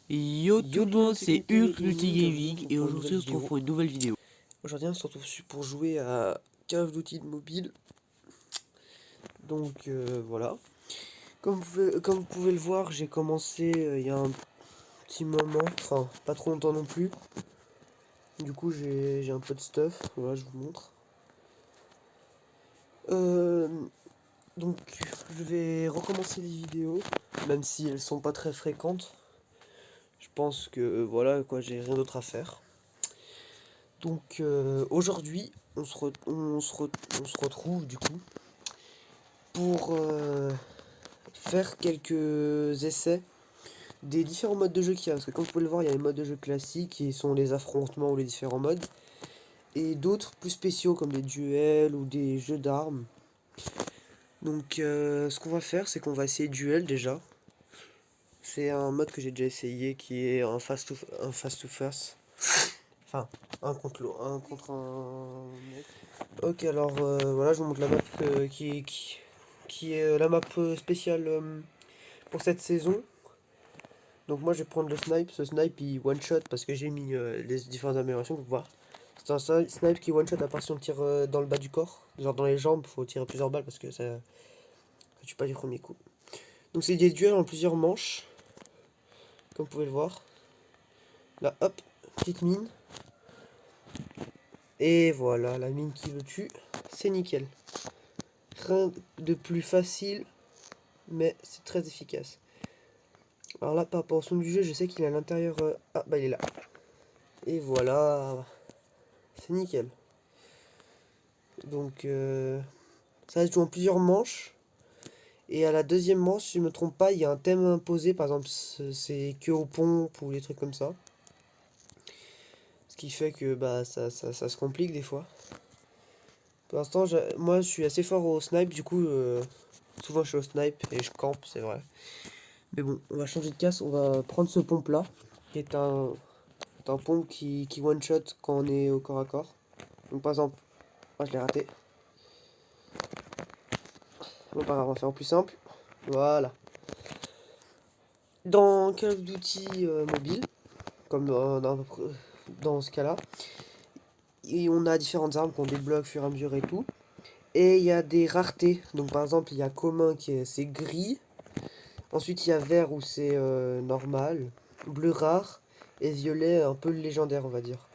Yo tout le monde, c'est Hulk Multi Gaming et aujourd'hui on se retrouve pour une nouvelle vidéo. Aujourd'hui on se retrouve pour jouer à Call of Duty mobile. Donc voilà. Comme vous pouvez le voir, j'ai commencé il y a un petit moment, enfin pas trop longtemps non plus. Du coup j'ai un peu de stuff, voilà je vous montre. Donc je vais recommencer les vidéos, même si elles sont pas très fréquentes. Je pense que voilà quoi, j'ai rien d'autre à faire. Donc aujourd'hui on se retrouve du coup pour faire quelques essais des différents modes de jeu qu'il y a. Parce que comme vous pouvez le voir, il y a les modes de jeu classiques qui sont les affrontements ou les différents modes. Et d'autres plus spéciaux comme des duels ou des jeux d'armes. Donc ce qu'on va faire, c'est qu'on va essayer duel déjà. C'est un mode que j'ai déjà essayé qui est un face to face. Enfin, un contre un mec. Ok, alors voilà, je vous montre la map qui est la map spéciale pour cette saison. Donc moi je vais prendre le snipe, ce snipe il one shot parce que j'ai mis les différentes améliorations pour voir. C'est un snipe qui one shot à part si on tire dans le bas du corps, genre dans les jambes, faut tirer plusieurs balles parce que ça tue pas du premier coup. Donc c'est des duels en plusieurs manches, comme vous pouvez le voir. Là hop, petite mine. Et voilà, la mine qui le tue, c'est nickel. Rien de plus facile, mais c'est très efficace. Alors là, par rapport au son du jeu, je sais qu'il est à l'intérieur... Ah, bah il est là. Et voilà, c'est nickel. Donc, ça se joue en plusieurs manches. Et à la deuxième manche, si je ne me trompe pas, il y a un thème imposé. Par exemple, c'est que aux pompes ou des trucs comme ça. Ce qui fait que bah, ça se complique des fois. Pour l'instant, moi je suis assez fort au snipe. Du coup, souvent je suis au snipe et je campe, c'est vrai. Mais bon, on va changer de casse. On va prendre ce pompe là. Qui est un pompe qui one shot quand on est au corps à corps. Donc par exemple, moi je l'ai raté. Bon, pas grave, on va faire en plus simple. Voilà. Dans Call of Duty mobile, comme dans ce cas-là, et on a différentes armes qu'on débloque au fur et à mesure et tout. Et il y a des raretés. Donc par exemple, il y a commun c'est gris. Ensuite, il y a vert où c'est normal. Bleu rare. Et violet un peu légendaire, on va dire.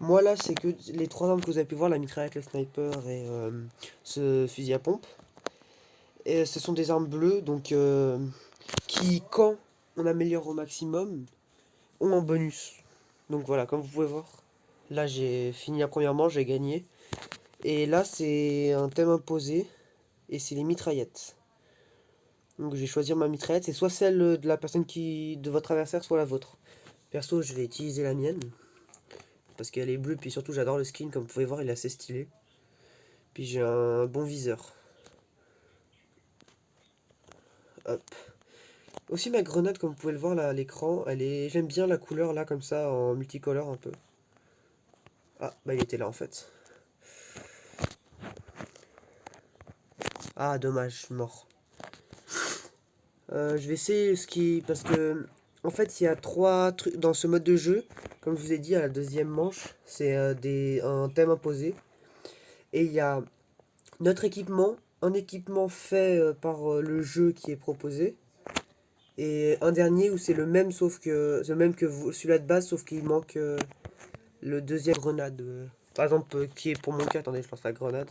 Moi là, c'est que les trois armes que vous avez pu voir, la mitraillette, le sniper et ce fusil à pompe. Et ce sont des armes bleues, donc qui, quand on améliore au maximum, ont un bonus. Donc voilà, comme vous pouvez voir, là j'ai fini la première manche, j'ai gagné. Et là c'est un thème imposé, et c'est les mitraillettes. Donc je vais choisir ma mitraillette, c'est soit celle de la personne de votre adversaire, soit la vôtre. Perso, je vais utiliser la mienne, parce qu'elle est bleue, puis surtout j'adore le skin, comme vous pouvez voir, il est assez stylé. Puis j'ai un bon viseur. Hop. Aussi ma grenade, comme vous pouvez le voir là à l'écran, j'aime bien la couleur là, comme ça, en multicolore un peu. Ah, bah il était là en fait. Ah, dommage, je suis mort. Je vais essayer parce que, en fait, il y a trois trucs dans ce mode de jeu. Comme je vous ai dit, à la deuxième manche, c'est un thème imposé. Et il y a notre équipement, un équipement fait par le jeu qui est proposé. Et un dernier où c'est le même, sauf que c'est le même que celui-là de base, sauf qu'il manque le deuxième grenade. Par exemple, qui est pour mon cas, attendez, je lance la grenade.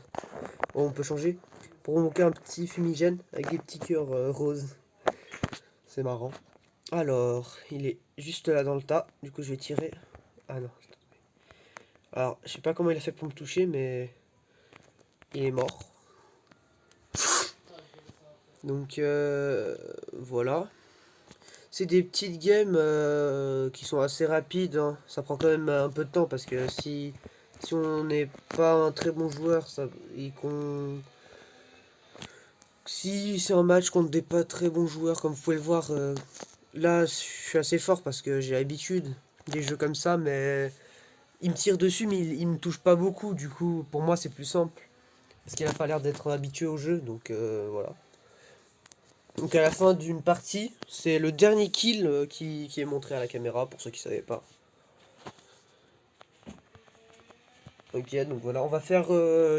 Bon, on peut changer. Pour mon cas, un petit fumigène avec des petits cœurs roses. C'est marrant. Alors, il est juste là dans le tas. Du coup, je vais tirer. Ah non. Alors, je sais pas comment il a fait pour me toucher, mais il est mort. Donc, voilà. C'est des petites games qui sont assez rapides, hein. Ça prend quand même un peu de temps parce que si on n'est pas un très bon joueur et qu'on... Si c'est un match contre des pas très bons joueurs, comme vous pouvez le voir, là je suis assez fort parce que j'ai l'habitude des jeux comme ça, mais il me tire dessus, mais il me touche pas beaucoup. Du coup, pour moi, c'est plus simple parce qu'il a pas l'air d'être habitué au jeu, donc voilà. Donc à la fin d'une partie, c'est le dernier kill qui est montré à la caméra, pour ceux qui ne savaient pas. Ok, donc voilà, on va faire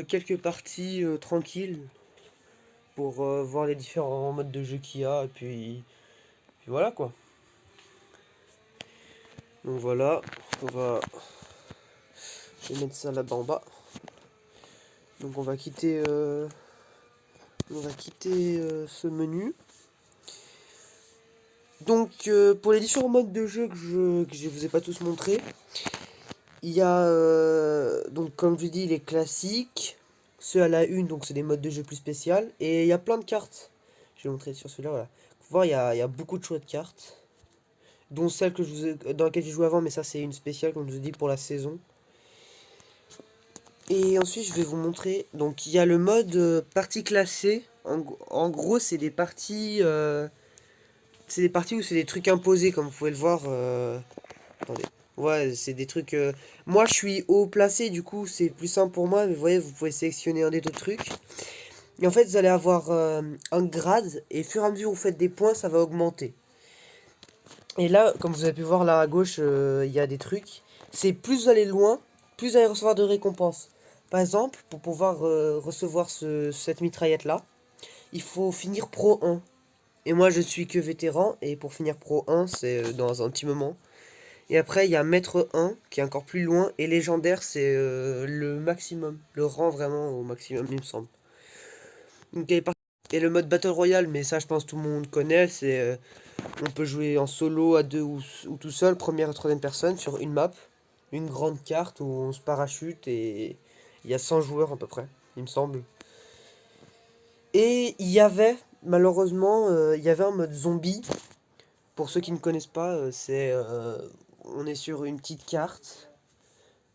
quelques parties tranquilles pour voir les différents modes de jeu qu'il y a, et puis voilà quoi. Donc voilà, je vais mettre ça là-bas en bas. Donc on va quitter ce menu. Donc pour les différents modes de jeu que je vous ai pas tous montré, il y a donc comme je dis les classiques, ceux à la une, donc c'est des modes de jeu plus spécial, et il y a plein de cartes. Je vais montrer sur celui-là, voilà. Vous voir, il y a beaucoup de choix de cartes, dont celle que dans laquelle j'ai joué avant, mais ça c'est une spéciale comme je vous ai dit pour la saison. Et ensuite je vais vous montrer, donc il y a le mode partie classée. En gros c'est des parties où c'est des trucs imposés comme vous pouvez le voir. Attendez. Ouais, c'est des trucs... Moi, je suis haut placé, du coup, c'est plus simple pour moi. Mais vous voyez, vous pouvez sélectionner un des deux trucs. Et en fait, vous allez avoir un grade. Et au fur et à mesure où vous faites des points, ça va augmenter. Et là, comme vous avez pu voir là à gauche, il y a des trucs. C'est plus vous allez loin, plus vous allez recevoir de récompenses. Par exemple, pour pouvoir recevoir cette mitraillette-là, il faut finir Pro 1. Et moi, je suis que vétéran. Et pour finir Pro 1, c'est dans un petit moment. Et après, il y a Maître 1, qui est encore plus loin. Et Légendaire, c'est le maximum. Le rang vraiment au maximum, il me semble. Donc, et le mode Battle Royale, mais ça, je pense tout le monde connaît. C'est on peut jouer en solo, à deux ou tout seul, première et troisième personne, sur une map. Une grande carte où on se parachute et il y a 100 joueurs à peu près, il me semble. Et il y avait, malheureusement, il y avait un mode zombie. Pour ceux qui ne connaissent pas, on est sur une petite carte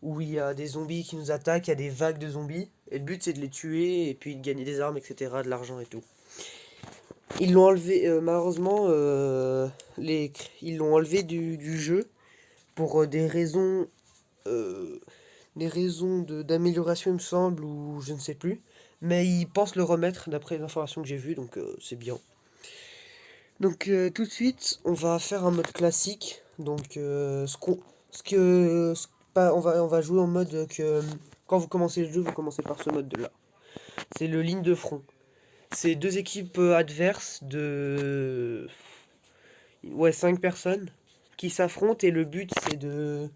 où il y a des zombies qui nous attaquent, il y a des vagues de zombies. Et le but c'est de les tuer et puis de gagner des armes, etc., de l'argent et tout. Ils l'ont enlevé, malheureusement, ils l'ont enlevé du jeu pour des raisons d'amélioration, il me semble, ou je ne sais plus. Mais ils pensent le remettre d'après les informations que j'ai vues, donc c'est bien. Donc tout de suite, on va faire un mode classique. Donc on va jouer en mode que quand vous commencez le jeu, vous commencez par ce mode là. C'est le ligne de front. C'est deux équipes adverses de 5 personnes qui s'affrontent et le but c'est de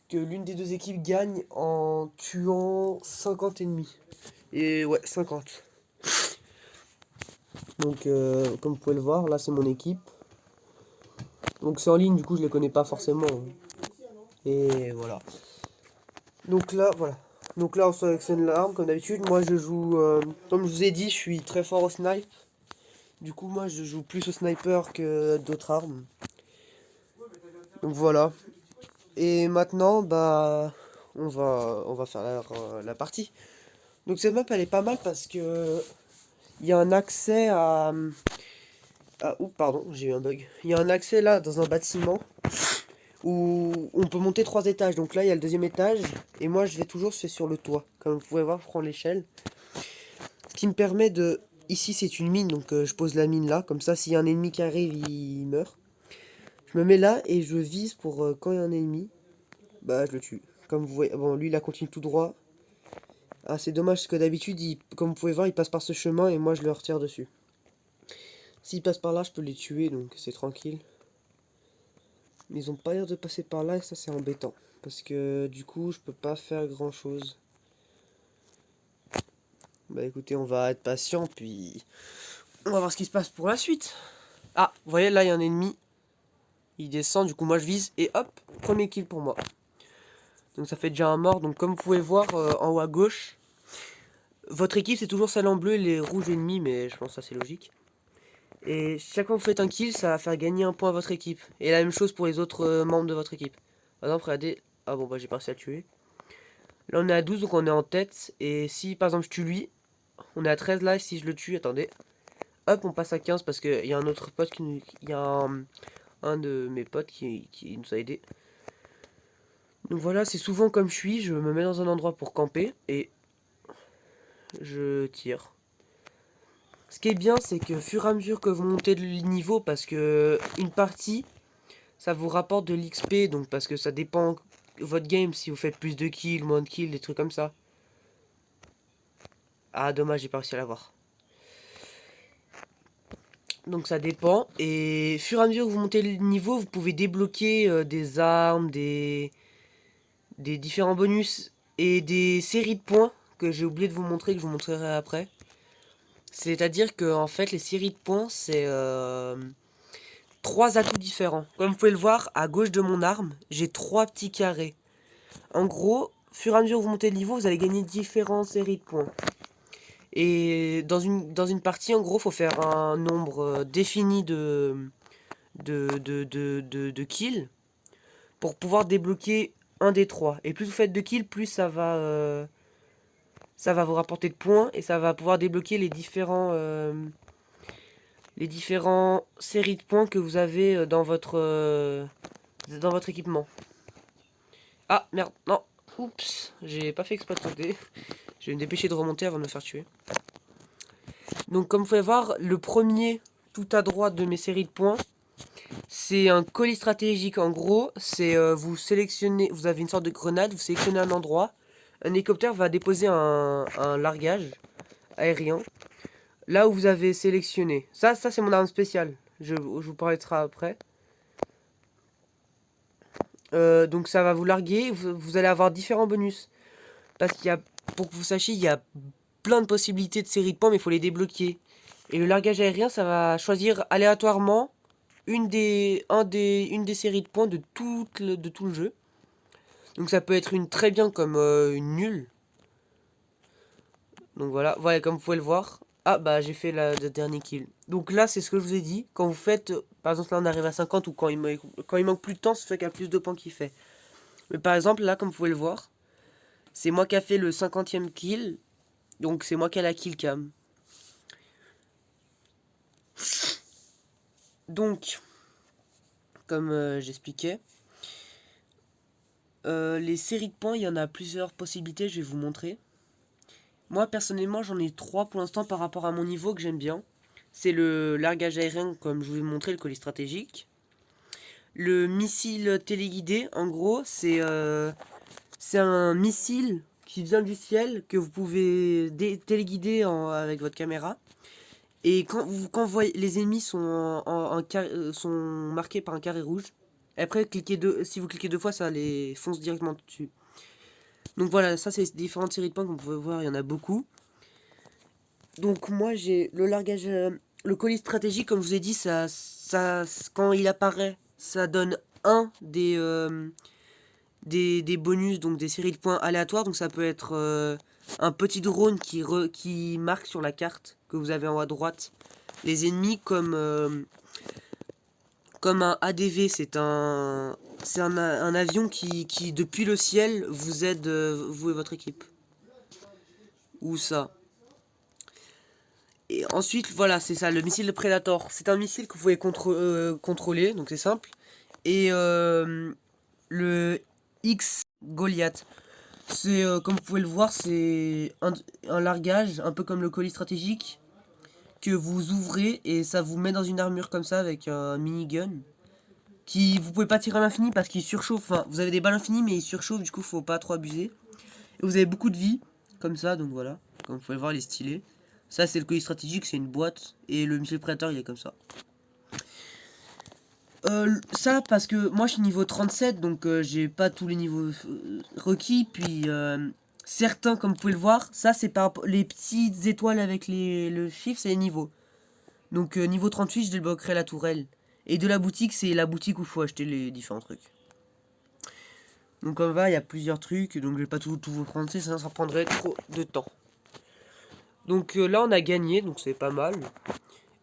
que l'une des deux équipes gagne en tuant 50 ennemis. Et ouais, 50. Donc comme vous pouvez le voir, là c'est mon équipe. Donc c'est en ligne, du coup je les connais pas forcément. Et voilà. Donc là, voilà. Donc là on sélectionne l'arme comme d'habitude. Moi je joue, comme je vous ai dit, je suis très fort au snipe. Du coup moi je joue plus au sniper que d'autres armes. Donc voilà. Et maintenant bah on va faire la partie. Donc cette map elle est pas mal parce que il y a un accès à... Ah, oups, pardon, j'ai eu un bug. Il y a un accès là dans un bâtiment où on peut monter 3 étages. Donc là, il y a le deuxième étage. Et moi, je vais toujours sur le toit. Comme vous pouvez voir, je prends l'échelle. Ce qui me permet de... Ici, c'est une mine, donc je pose la mine là. Comme ça, s'il y a un ennemi qui arrive, il meurt. Je me mets là et je vise pour quand il y a un ennemi, bah je le tue. Comme vous voyez, bon, lui, il a continué tout droit. Ah, c'est dommage parce que d'habitude, comme vous pouvez voir, il passe par ce chemin et moi, je le retire dessus. S'il passe par là, je peux les tuer, donc c'est tranquille. Mais ils ont pas l'air de passer par là et ça c'est embêtant. Parce que du coup je peux pas faire grand chose. Bah écoutez, on va être patient puis on va voir ce qui se passe pour la suite. Ah, vous voyez là il y a un ennemi. Il descend, du coup moi je vise et hop, premier kill pour moi. Donc ça fait déjà un mort. Donc comme vous pouvez voir en haut à gauche, votre équipe c'est toujours celle en bleu et les rouges ennemis, mais je pense que ça c'est logique. Et chaque fois que vous faites un kill, ça va faire gagner un point à votre équipe. Et la même chose pour les autres membres de votre équipe. Par exemple, regardez. Ah bon, bah j'ai pas réussi à le tuer. Là on est à 12, donc on est en tête. Et si par exemple je tue lui, on est à 13 là. Et si je le tue, attendez. Hop, on passe à 15 parce qu'il y a un autre pote qui nous... Il y a un de mes potes qui nous a aidé. Donc voilà, c'est souvent comme je me mets dans un endroit pour camper. Et je tire. Ce qui est bien, c'est que fur et à mesure que vous montez de niveau, parce que une partie, ça vous rapporte de l'XP, donc parce que ça dépend de votre game, si vous faites plus de kills, moins de kills, des trucs comme ça. Ah dommage, j'ai pas réussi à l'avoir. Donc ça dépend, et fur et à mesure que vous montez le niveau, vous pouvez débloquer des armes, des différents bonus et des séries de points que j'ai oublié de vous montrer, que je vous montrerai après. C'est-à-dire que en fait les séries de points c'est 3 atouts différents. Comme vous pouvez le voir à gauche de mon arme, j'ai 3 petits carrés. En gros, fur et à mesure que vous montez le niveau, vous allez gagner différentes séries de points. Et dans une partie, en gros, il faut faire un nombre défini de kills pour pouvoir débloquer un des 3. Et plus vous faites de kills, plus ça va vous rapporter de points et ça va pouvoir débloquer les différents séries de points que vous avez dans votre équipement. Ah merde, non, oups, j'ai pas fait exprès de sauter. Je vais me dépêcher de remonter avant de me faire tuer. Donc comme vous pouvez voir, le premier tout à droite de mes séries de points, c'est un colis stratégique. En gros, c'est vous sélectionnez, vous avez une sorte de grenade, vous sélectionnez un endroit, un hélicoptère va déposer un largage aérien là où vous avez sélectionné. Ça c'est mon arme spéciale. Je vous parlerai de ça après. Donc ça va vous larguer, vous allez avoir différents bonus. Parce qu'il y a, pour que vous sachiez, il y a plein de possibilités de séries de points, mais il faut les débloquer. Et le largage aérien, ça va choisir aléatoirement une des séries de points de tout le jeu. Donc ça peut être une très bien comme une nulle. Donc voilà, comme vous pouvez le voir. Ah bah j'ai fait le dernier kill. Donc là c'est ce que je vous ai dit. Quand vous faites, par exemple là on arrive à 50 ou quand il manque plus de temps, c'est fait qu'il y a plus de points qu'il fait. Mais par exemple là comme vous pouvez le voir, c'est moi qui a fait le 50e kill. Donc c'est moi qui a la kill cam. Donc, comme j'expliquais, les séries de points, il y en a plusieurs possibilités, je vais vous montrer. Moi, personnellement, j'en ai 3 pour l'instant par rapport à mon niveau que j'aime bien. C'est le largage aérien, comme je vous ai montré, le colis stratégique. Le missile téléguidé, en gros, c'est un missile qui vient du ciel que vous pouvez téléguider avec votre caméra. Et quand vous voyez, les ennemis sont marqués par un carré rouge. Et après, si vous cliquez 2 fois, ça les fonce directement dessus. Donc voilà, ça c'est différentes séries de points, comme vous pouvez voir, il y en a beaucoup. Donc moi j'ai le largage, le colis stratégique, comme je vous ai dit, quand il apparaît, ça donne un des bonus, donc des séries de points aléatoires. Donc ça peut être un petit drone qui marque sur la carte que vous avez en haut à droite les ennemis, comme un ADV. C'est un avion qui depuis le ciel vous aide, vous et votre équipe. Ou ça. Et ensuite voilà, c'est ça, le missile de Predator. C'est un missile que vous pouvez contrôler, donc c'est simple. Et le X Goliath, c'est comme vous pouvez le voir, c'est un largage, un peu comme le colis stratégique, que vous ouvrez et ça vous met dans une armure comme ça avec un minigun. Vous pouvez pas tirer à l'infini parce qu'il surchauffe. Enfin, vous avez des balles infinies, mais il surchauffe, du coup faut pas trop abuser. Et vous avez beaucoup de vie, comme ça, donc voilà. Comme vous pouvez le voir, il est stylé. Ça c'est le colis stratégique, c'est une boîte. Et le missile prédateur, il est comme ça. Ça parce que moi je suis niveau 37, donc j'ai pas tous les niveaux requis. Puis certains, comme vous pouvez le voir, ça c'est par les petites étoiles avec le chiffre, c'est les niveaux. Donc niveau 38, je débloquerai la tourelle. Et de la boutique, c'est la boutique où il faut acheter les différents trucs. Donc comme va, il y a plusieurs trucs, donc je vais pas tout vous prendre, sinon ça prendrait trop de temps. Donc là on a gagné, donc c'est pas mal.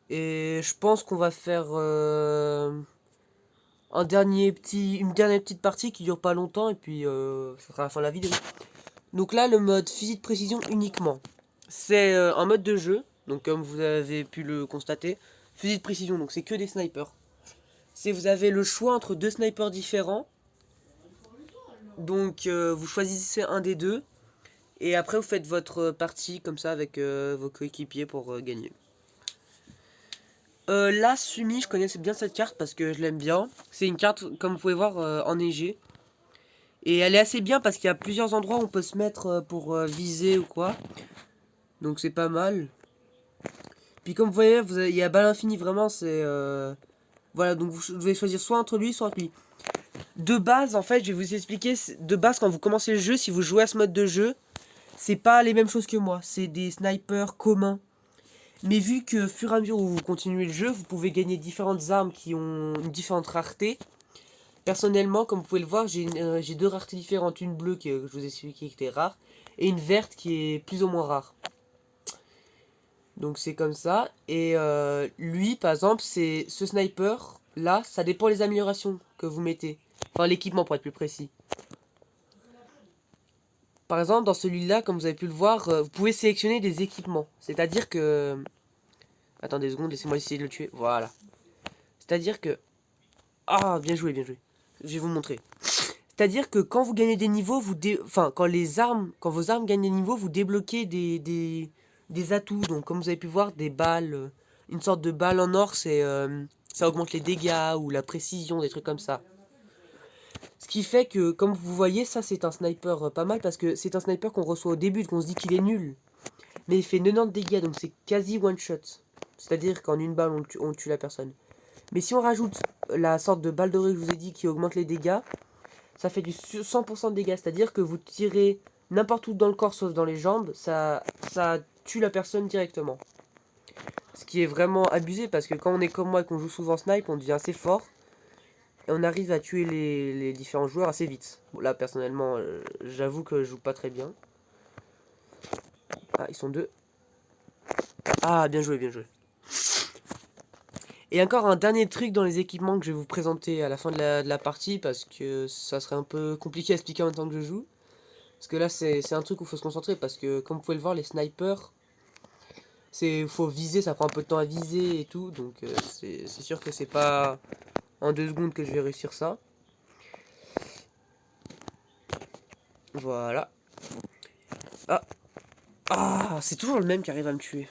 Et je pense qu'on va faire une dernière petite partie qui dure pas longtemps, et puis ça sera la fin de la vidéo. Donc là le mode fusil de précision uniquement. C'est un mode de jeu, donc comme vous avez pu le constater, fusil de précision, donc c'est que des snipers. Vous avez le choix entre 2 snipers différents. Donc vous choisissez un des deux. Et après, vous faites votre partie comme ça avec vos coéquipiers pour gagner. Là, Sumi, je connaissais bien cette carte parce que je l'aime bien. C'est une carte, comme vous pouvez voir, enneigée. Et elle est assez bien parce qu'il y a plusieurs endroits où on peut se mettre pour viser ou quoi. Donc c'est pas mal. Puis comme vous voyez, il y a balle infinie, vraiment, c'est... Voilà, donc vous devez choisir soit entre lui, soit entre lui. De base, en fait, je vais vous expliquer. De base, quand vous commencez le jeu, si vous jouez à ce mode de jeu, c'est pas les mêmes choses que moi. C'est des snipers communs. Mais vu que, fur et à mesure où vous continuez le jeu, vous pouvez gagner différentes armes qui ont une différente rareté. Personnellement, comme vous pouvez le voir, j'ai deux raretés différentes. Une bleue, que je vous ai expliqué qui était rare, et une verte qui est plus ou moins rare. Donc c'est comme ça. Et lui, par exemple, c'est ce sniper, là, ça dépend des améliorations que vous mettez. Enfin, l'équipement pour être plus précis. Par exemple, dans celui-là, comme vous avez pu le voir, vous pouvez sélectionner des équipements. C'est-à-dire que... Attendez 2 secondes, laissez-moi essayer de le tuer. Voilà. C'est-à-dire que... Ah, bien joué, bien joué. Je vais vous montrer. C'est-à-dire que quand vous gagnez des niveaux, enfin, quand vos armes gagnent des niveaux, vous débloquez des atouts. Donc, comme vous avez pu voir, des balles. Une sorte de balle en or, ça augmente les dégâts ou la précision, des trucs comme ça. Ce qui fait que, comme vous voyez, ça c'est un sniper pas mal parce que c'est un sniper qu'on reçoit au début, qu'on se dit qu'il est nul. Mais il fait 90 dégâts, donc c'est quasi one shot. C'est-à-dire qu'en une balle, on tue la personne. Mais si on rajoute la sorte de balle dorée que je vous ai dit qui augmente les dégâts, ça fait du 100% de dégâts. C'est-à-dire que vous tirez n'importe où dans le corps sauf dans les jambes, ça tue la personne directement. Ce qui est vraiment abusé parce que quand on est comme moi et qu'on joue souvent snipe, on devient assez fort. Et on arrive à tuer les différents joueurs assez vite. Bon, là, personnellement, j'avoue que je joue pas très bien. Ah, ils sont 2. Ah, bien joué, bien joué. Et encore un dernier truc dans les équipements que je vais vous présenter à la fin de la partie, parce que ça serait un peu compliqué à expliquer en même temps que je joue. Parce que là, c'est un truc où il faut se concentrer, parce que comme vous pouvez le voir, les snipers, faut viser, ça prend un peu de temps à viser et tout, donc c'est sûr que c'est pas en 2 secondes que je vais réussir ça. Voilà. Ah, ah, c'est toujours le même qui arrive à me tuer.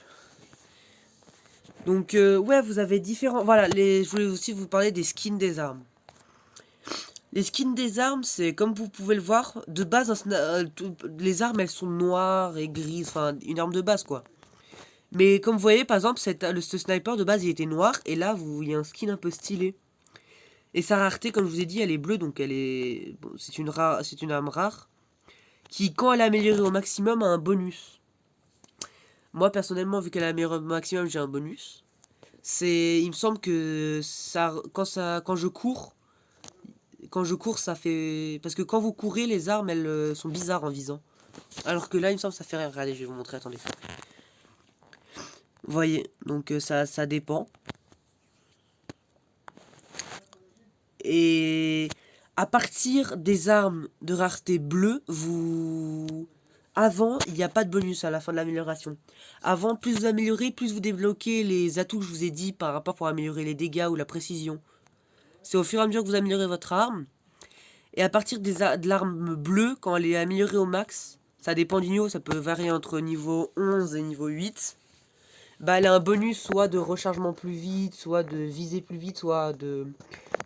Donc, ouais, vous avez différents... Voilà, je voulais aussi vous parler des skins des armes. Les skins des armes, c'est comme vous pouvez le voir, de base, les armes, elles sont noires et grises, enfin, une arme de base, quoi. Mais comme vous voyez, par exemple, ce sniper, de base, il était noir, et là, il y a un skin un peu stylé. Et sa rareté, comme je vous ai dit, elle est bleue, donc elle est... Bon, c'est une arme rare, qui, quand elle est améliorée au maximum, a un bonus. Moi, personnellement, vu qu'elle est améliorée au maximum, j'ai un bonus. Il me semble que quand je cours, ça fait... Parce que quand vous courez, les armes, elles sont bizarres en visant. Alors que là, il me semble que ça fait rien. Regardez, je vais vous montrer, attendez. Vous voyez, donc ça dépend. Et à partir des armes de rareté bleue, Avant, il n'y a pas de bonus à la fin de l'amélioration. Avant, plus vous améliorez, plus vous débloquez les atouts que je vous ai dit par rapport pour améliorer les dégâts ou la précision. C'est au fur et à mesure que vous améliorez votre arme. Et à partir de l'arme bleue, quand elle est améliorée au max, ça dépend du niveau, ça peut varier entre niveau 11 et niveau 8. Bah, elle a un bonus soit de rechargement plus vite, soit de viser plus vite, soit de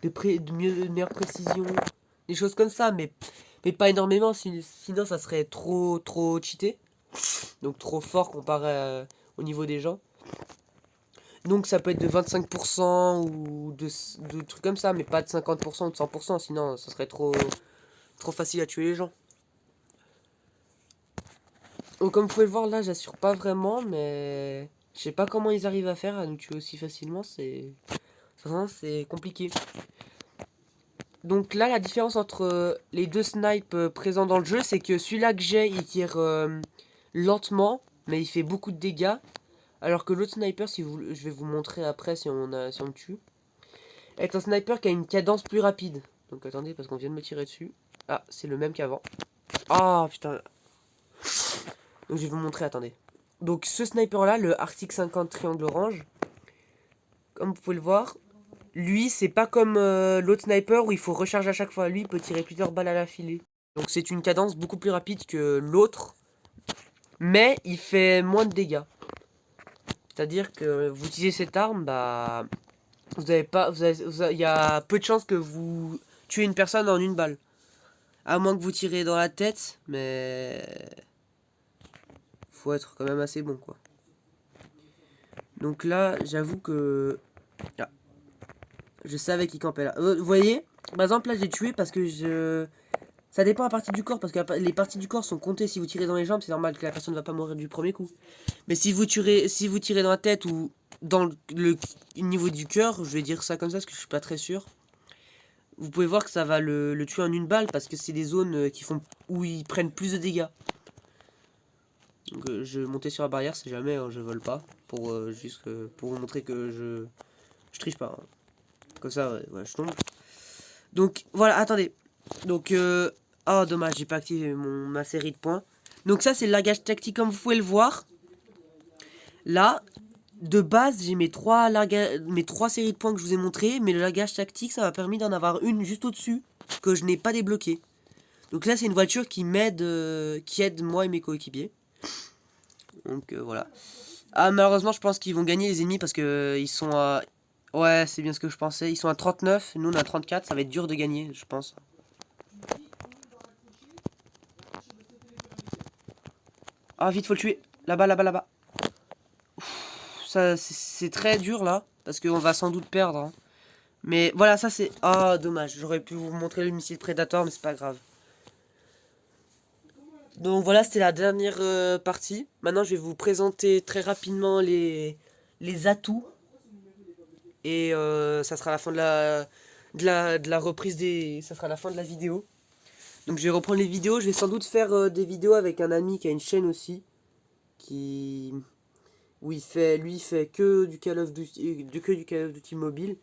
meilleure précision. Des choses comme ça, mais pas énormément, sinon ça serait trop cheaté. Donc trop fort comparé au niveau des gens. Donc ça peut être de 25% ou de trucs comme ça, mais pas de 50% ou de 100%, sinon ça serait trop facile à tuer les gens. Donc comme vous pouvez le voir là, j'assure pas vraiment, mais je sais pas comment ils arrivent à faire à nous tuer aussi facilement, c'est compliqué. Donc là, la différence entre les deux snipes présents dans le jeu, c'est que celui-là que j'ai, il tire lentement, mais il fait beaucoup de dégâts. Alors que l'autre sniper, je vais vous montrer après si on le tue, est un sniper qui a une cadence plus rapide. Donc attendez, parce qu'on vient de me tirer dessus. Ah, c'est le même qu'avant. Ah, putain. Donc je vais vous montrer, attendez. Donc ce sniper-là, le Arctic 50 triangle orange, comme vous pouvez le voir, lui, c'est pas comme l'autre sniper où il faut recharger à chaque fois. Lui, il peut tirer plusieurs balles à la filée. Donc c'est une cadence beaucoup plus rapide que l'autre, mais il fait moins de dégâts. C'est-à-dire que vous utilisez cette arme, bah vous avez pas, il y a peu de chances que vous tuez une personne en une balle. À moins que vous tirez dans la tête, mais faut être quand même assez bon quoi. Donc là, j'avoue que ah, je savais qu'il campait là. Vous voyez, par exemple là j'ai tué parce que ça dépend à partie du corps, parce que les parties du corps sont comptées. Si vous tirez dans les jambes, c'est normal que la personne ne va pas mourir du premier coup. Mais si vous tirez dans la tête ou dans le niveau du cœur, je vais dire ça comme ça parce que je suis pas très sûr. Vous pouvez voir que ça va le tuer en une balle parce que c'est des zones où ils prennent plus de dégâts. Donc je vais monter sur la barrière si jamais hein, je vole pas. Pour pour vous montrer que je triche pas. Hein. Comme ça, ouais, je tombe. Donc voilà, attendez. Donc oh dommage, j'ai pas activé ma série de points. Donc ça c'est le largage tactique comme vous pouvez le voir. Là, de base, j'ai mes trois séries de points que je vous ai montré, mais le largage tactique, ça m'a permis d'en avoir une juste au-dessus, que je n'ai pas débloqué. Donc là, c'est une voiture qui m'aide, qui aide moi et mes coéquipiers. Donc voilà. Ah, malheureusement, je pense qu'ils vont gagner les ennemis parce que ils sont à... Ouais, c'est bien ce que je pensais. Ils sont à 39, nous on est à 34, ça va être dur de gagner, je pense. Ah, vite, faut le tuer. Là-bas, là-bas, là-bas. Ça, c'est très dur là, parce qu'on va sans doute perdre. Hein. Mais voilà, ça c'est... Ah, dommage, j'aurais pu vous montrer le missile Predator, mais c'est pas grave. Donc voilà, c'était la dernière partie. Maintenant, je vais vous présenter très rapidement les atouts. Et ça sera la fin de la reprise des... Ça sera la fin de la vidéo. Donc je vais reprendre les vidéos. Je vais sans doute faire des vidéos avec un ami qui a une chaîne aussi. Qui... Où lui, il fait que du Call of Duty mobile.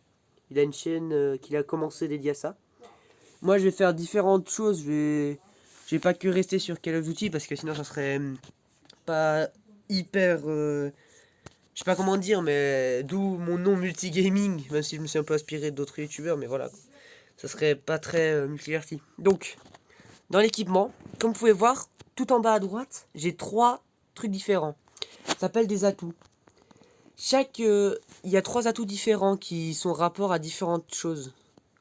Il a une chaîne qu'il a commencé dédiée à ça. Moi, je vais faire différentes choses. Je vais pas que rester sur Call of Duty parce que sinon, ça serait pas hyper... je sais pas comment dire, mais d'où mon nom multigaming, même si je me suis un peu inspiré d'autres youtubeurs, mais voilà. Ça serait pas très multiverti. Donc, dans l'équipement, comme vous pouvez voir, tout en bas à droite, j'ai 3 trucs différents. Ça s'appelle des atouts. Il y a 3 atouts différents qui sont rapport à différentes choses,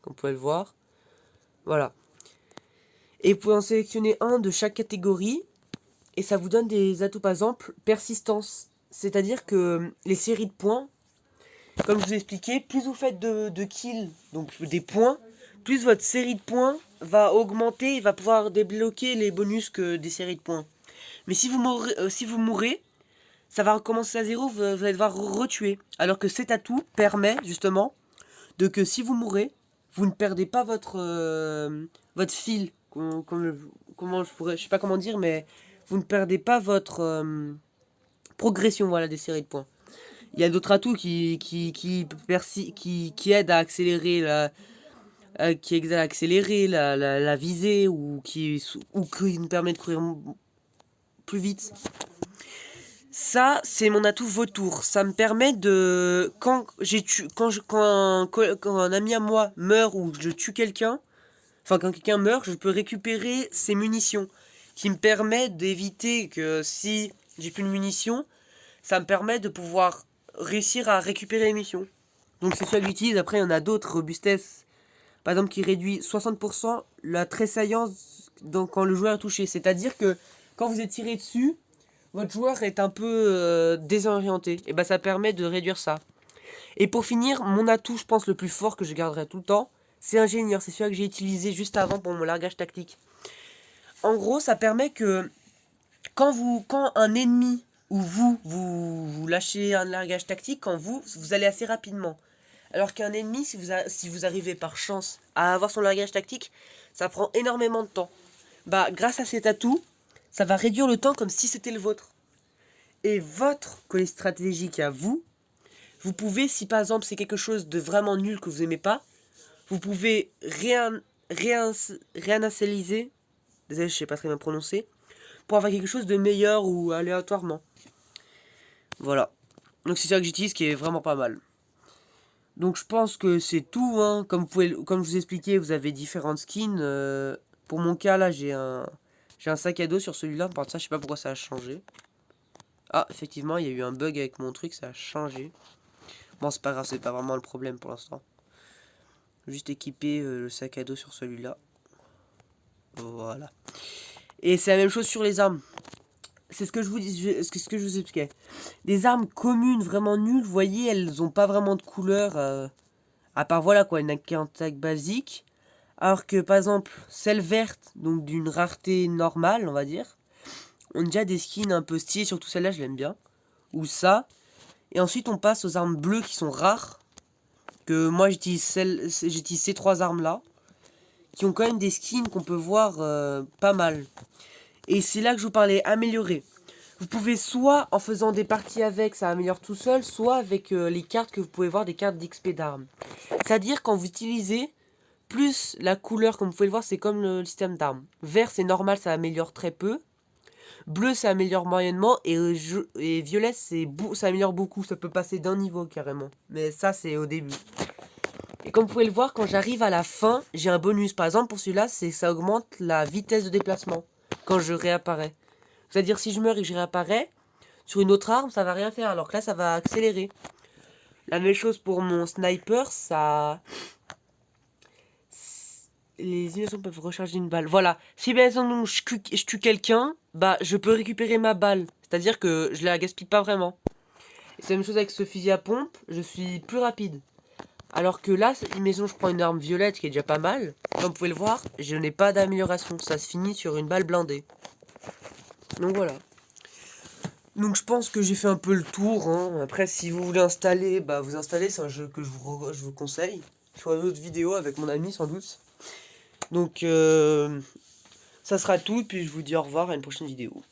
comme vous pouvez le voir. Voilà. Et vous pouvez en sélectionner un de chaque catégorie, et ça vous donne des atouts, par exemple, persistance. C'est-à-dire que les séries de points, comme je vous ai expliqué, plus vous faites de kills, donc des points, plus votre série de points va augmenter et va pouvoir débloquer les bonus que des séries de points. Mais si vous mourrez, ça va recommencer à zéro, vous allez devoir retuer. Alors que cet atout permet justement de que si vous mourrez, vous ne perdez pas votre fil. Comment je sais pas comment dire, mais vous ne perdez pas votre progression voilà, des séries de points. Il y a d'autres atouts qui aident à accélérer la visée ou qui nous permet de courir plus vite. Ça, c'est mon atout vautour. Ça me permet de... Quand un ami à moi meurt ou je tue quelqu'un, enfin quand quelqu'un meurt, je peux récupérer ses munitions. Qui me permet d'éviter que si j'ai plus de munitions, ça me permet de pouvoir réussir à récupérer les munitions. Donc c'est ça que j'utilise. Après, il y en a d'autres, robustesse. Par exemple, qui réduit 60% la tressaillance quand le joueur est touché. C'est-à-dire que quand vous êtes tiré dessus, votre joueur est un peu désorienté. Et bah ça permet de réduire ça. Et pour finir, mon atout, je pense, le plus fort que je garderai tout le temps, c'est ingénieur. C'est celui que j'ai utilisé juste avant pour mon largage tactique. En gros, ça permet que quand un ennemi ou vous lâchez un largage tactique, quand vous allez assez rapidement. Alors qu'un ennemi, si vous arrivez par chance à avoir son largage tactique, ça prend énormément de temps. Bah, grâce à cet atout, ça va réduire le temps comme si c'était le vôtre. Et votre colis stratégique à vous, vous pouvez, si par exemple c'est quelque chose de vraiment nul que vous aimez pas, vous pouvez réinitialiser, désolé je sais pas très bien prononcer, pour avoir quelque chose de meilleur ou aléatoirement. Voilà. Donc c'est ça que j'utilise qui est vraiment pas mal. Donc je pense que c'est tout. Hein. Comme je vous ai expliqué, vous avez différentes skins. Pour mon cas là, j'ai un J'ai un sac à dos sur celui-là, par ça, je sais pas pourquoi ça a changé. Ah, effectivement, il y a eu un bug avec mon truc, ça a changé. Bon, c'est pas grave, c'est pas vraiment le problème pour l'instant. Juste équiper le sac à dos sur celui-là. Voilà. Et c'est la même chose sur les armes. C'est ce que je vous dis, ce que je vous expliquais. Des armes communes vraiment nulles, vous voyez, elles ont pas vraiment de couleur. À part voilà quoi, elle n'a qu'un tag basique. Alors que par exemple, celle verte, donc d'une rareté normale, on va dire. On a déjà des skins un peu stylés, surtout celle-là, je l'aime bien. Ou ça. Et ensuite, on passe aux armes bleues qui sont rares. Que moi, j'utilise ces trois armes-là. Qui ont quand même des skins qu'on peut voir pas mal. Et c'est là que je vous parlais, améliorer. Vous pouvez soit en faisant des parties avec, ça améliore tout seul, soit avec les cartes que vous pouvez voir, des cartes d'XP d'armes. C'est-à-dire quand vous utilisez, plus la couleur, comme vous pouvez le voir, c'est comme le système d'armes. Vert, c'est normal, ça améliore très peu. Bleu, ça améliore moyennement. Et violet, ça améliore beaucoup, ça peut passer d'un niveau carrément. Mais ça, c'est au début. Et comme vous pouvez le voir, quand j'arrive à la fin, j'ai un bonus. Par exemple, pour celui-là, ça augmente la vitesse de déplacement quand je réapparais. C'est-à-dire, si je meurs et que je réapparais, sur une autre arme, ça va rien faire. Alors que là, ça va accélérer. La même chose pour mon sniper, ça... Les innocents peuvent recharger une balle. Voilà. Si bien exemple je tue quelqu'un, bah je peux récupérer ma balle. C'est-à-dire que je la gaspille pas vraiment. Et c'est la même chose avec ce fusil à pompe, je suis plus rapide. Alors que là, imagine je prends une arme violette qui est déjà pas mal. Comme vous pouvez le voir, je n'ai pas d'amélioration. Ça se finit sur une balle blindée. Donc voilà. Donc je pense que j'ai fait un peu le tour. Hein. Après, si vous voulez installer, bah vous installez. C'est un jeu que je vous conseille. Je ferai une autre vidéo avec mon ami sans doute. Donc ça sera tout. Puis je vous dis au revoir à une prochaine vidéo.